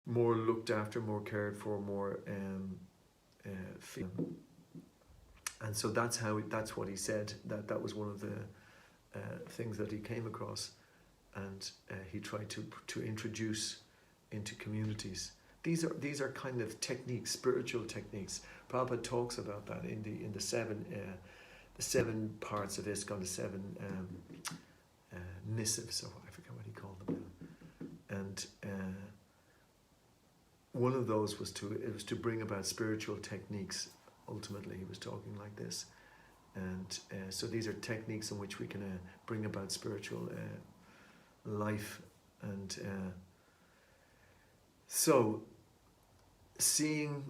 more looked after, more cared for, more and so that's what he said, that was one of the things that he came across, and he tried to introduce into communities. These are kind of techniques, spiritual techniques. Prabhupada talks about that in the seven parts of ISKCON, the seven missives, or I forget what he called them now. And one of those was to bring about spiritual techniques. Ultimately, he was talking like this, and so these are techniques in which we can bring about spiritual life, and so seeing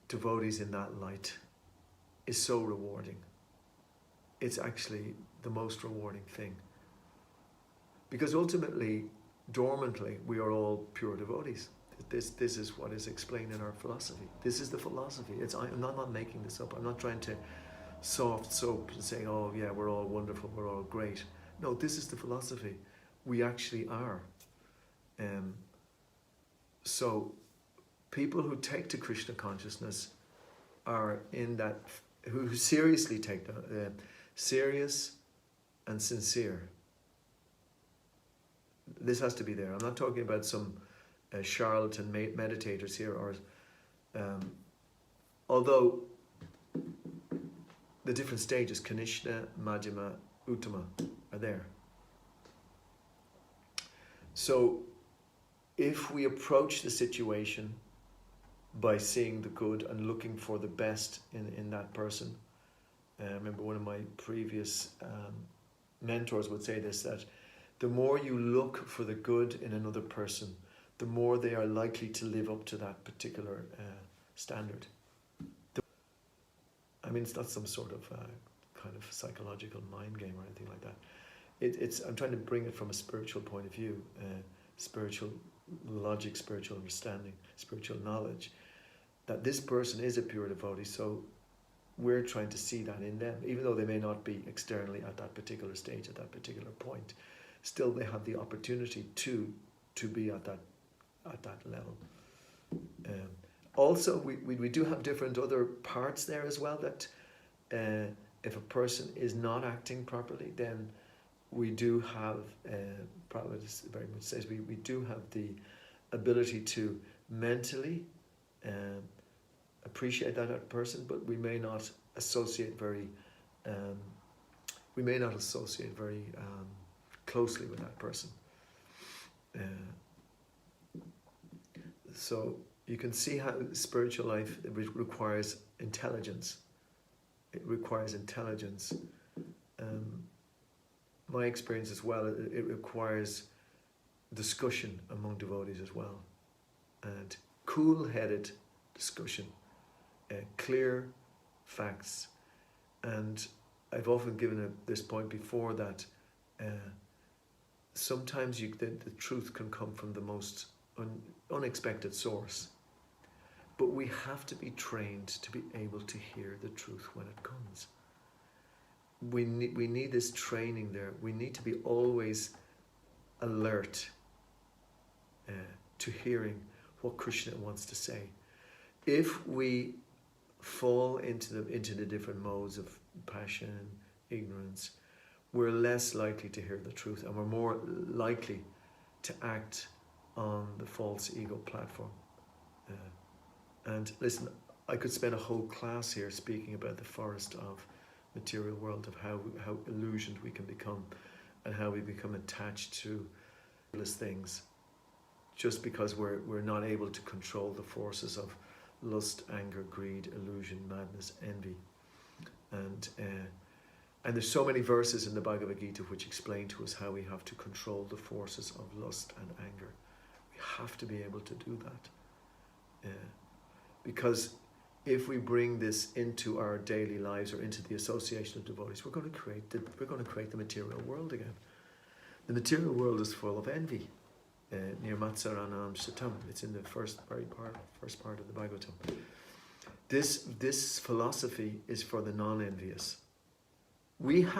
devotees in that light is so rewarding. It's actually the most rewarding thing, because ultimately, dormantly, we are all pure devotees. This is what is explained in our philosophy. This is the philosophy. I'm not making this up. I'm not trying to soft soap and saying, oh yeah, we're all wonderful, we're all great. No, this is the philosophy. We actually are. So people who take to Krishna consciousness are in that, who seriously take that, serious and sincere. This has to be there. I'm not talking about some charlatan meditators here, or although the different stages, Kanishna, Madhyama, Uttama, are there. So if we approach the situation by seeing the good and looking for the best in that person, I remember one of my previous mentors would say this, that the more you look for the good in another person, the more they are likely to live up to that particular standard. I mean, it's not some sort of kind of psychological mind game or anything like that. I'm trying to bring it from a spiritual point of view, spiritual logic, spiritual understanding, spiritual knowledge, that this person is a pure devotee, so we're trying to see that in them, even though they may not be externally at that particular stage, at that particular point. Still, they have the opportunity to be at that level. Also, we do have different other parts there as well, that if a person is not acting properly, then we do have, probably very much says, we do have the ability to mentally appreciate that person, but we may not associate very closely with that person. So you can see how spiritual life requires intelligence. It requires intelligence. My experience as well, it requires discussion among devotees as well, and cool-headed discussion, clear facts. And I've often given this point before, that sometimes the truth can come from the most unexpected source, but we have to be trained to be able to hear the truth when it comes. We need this training there. We need to be always alert to hearing what Krishna wants to say. If we fall into the different modes of passion, ignorance, we're less likely to hear the truth, and we're more likely to act on the false ego platform. And listen, I could spend a whole class here speaking about the forest of material world, of how illusioned we can become, and how we become attached to endless things, just because we're not able to control the forces of lust, anger, greed, illusion, madness, envy. And there's so many verses in the Bhagavad Gita which explain to us how we have to control the forces of lust and anger. We have to be able to do that. Because if we bring this into our daily lives, or into the association of devotees, we're going to create the material world again. The material world is full of envy. Nirmatsaranam Shatam. It's in the first part of the Bhagavatam. This philosophy is for the non-envious. We have